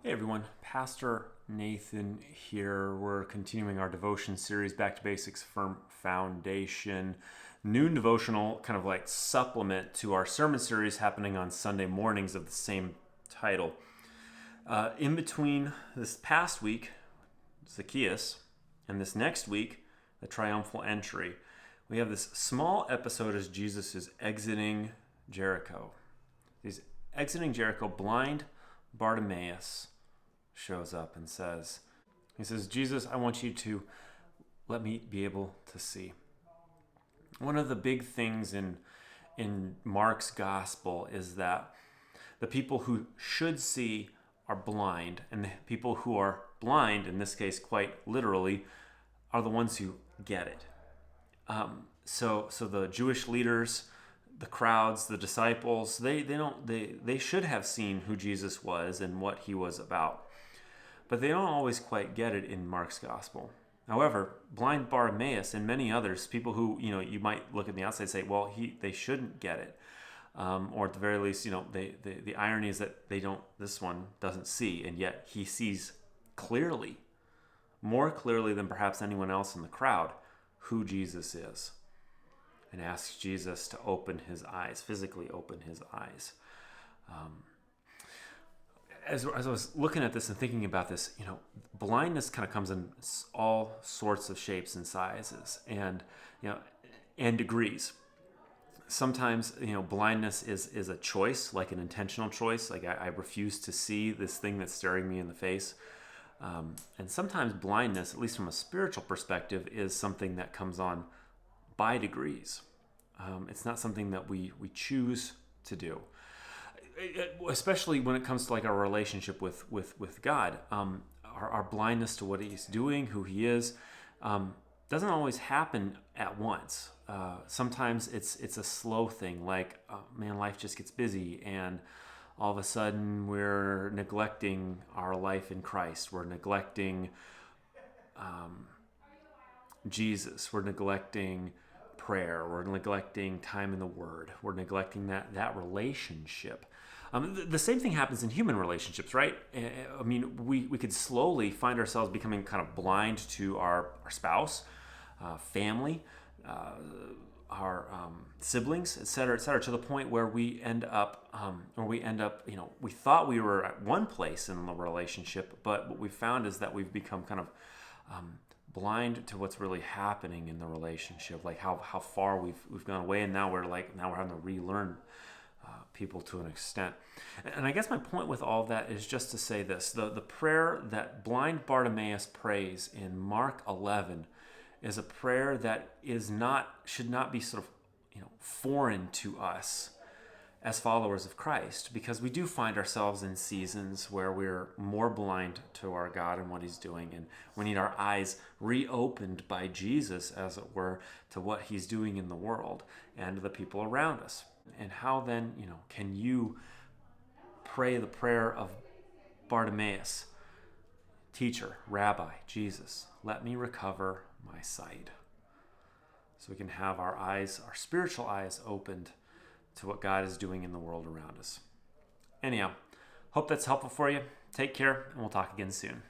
Hey everyone, Pastor Nathan here. We're continuing our devotion series, Back to Basics, Firm Foundation. Noon devotional, kind of like supplement to our sermon series happening on Sunday mornings of the same title. In between this past week, Zacchaeus, and this next week, the triumphal entry, we have this small episode as Jesus is exiting Jericho. He's exiting Jericho. Blind Bartimaeus shows up and says, Jesus, I want you to let me be able to see. One of the big things in Mark's gospel is that the people who should see are blind, and the people who are blind, in this case quite literally, are the ones who get it. So the Jewish leaders, the crowds, the disciples, they should have seen who Jesus was and what he was about. But they don't always quite get it in Mark's gospel. However, blind Bartimaeus and many others, people who you might look at the outside and say, well, they shouldn't get it, or at the very least, the irony is that this one doesn't see, and yet he sees clearly, more clearly than perhaps anyone else in the crowd, who Jesus is, and asks Jesus to open his eyes, physically open his eyes. As I was looking at this and thinking about this, blindness kind of comes in all sorts of shapes and sizes and degrees. Sometimes, blindness is a choice, like an intentional choice. Like I refuse to see this thing that's staring me in the face. And sometimes blindness, at least from a spiritual perspective, is something that comes on by degrees. It's not something that we choose to do. Especially when it comes to like our relationship with God, our blindness to what he's doing, who he is, doesn't always happen at once. Sometimes it's a slow thing, like, life just gets busy and all of a sudden we're neglecting our life in Christ. We're neglecting Jesus. We're neglecting prayer. We're neglecting time in the Word. We're neglecting that relationship. The same thing happens in human relationships, right? We could slowly find ourselves becoming kind of blind to our spouse, family, our siblings, et cetera, to the point where we end up, we thought we were at one place in the relationship, but what we found is that we've become kind of blind to what's really happening in the relationship, like how far we've gone away, and now we're having to relearn people to an extent. And I guess my point with all that is just to say this: the prayer that blind Bartimaeus prays in Mark 11 is a prayer that should not be sort of foreign to us as followers of Christ, because we do find ourselves in seasons where we're more blind to our God and what he's doing, and we need our eyes reopened by Jesus, as it were, to what he's doing in the world and the people around us. And how then, can you pray the prayer of Bartimaeus? Teacher, Rabbi, Jesus, let me recover my sight. So we can have our eyes, our spiritual eyes, opened to what God is doing in the world around us. Anyhow, hope that's helpful for you. Take care, and we'll talk again soon.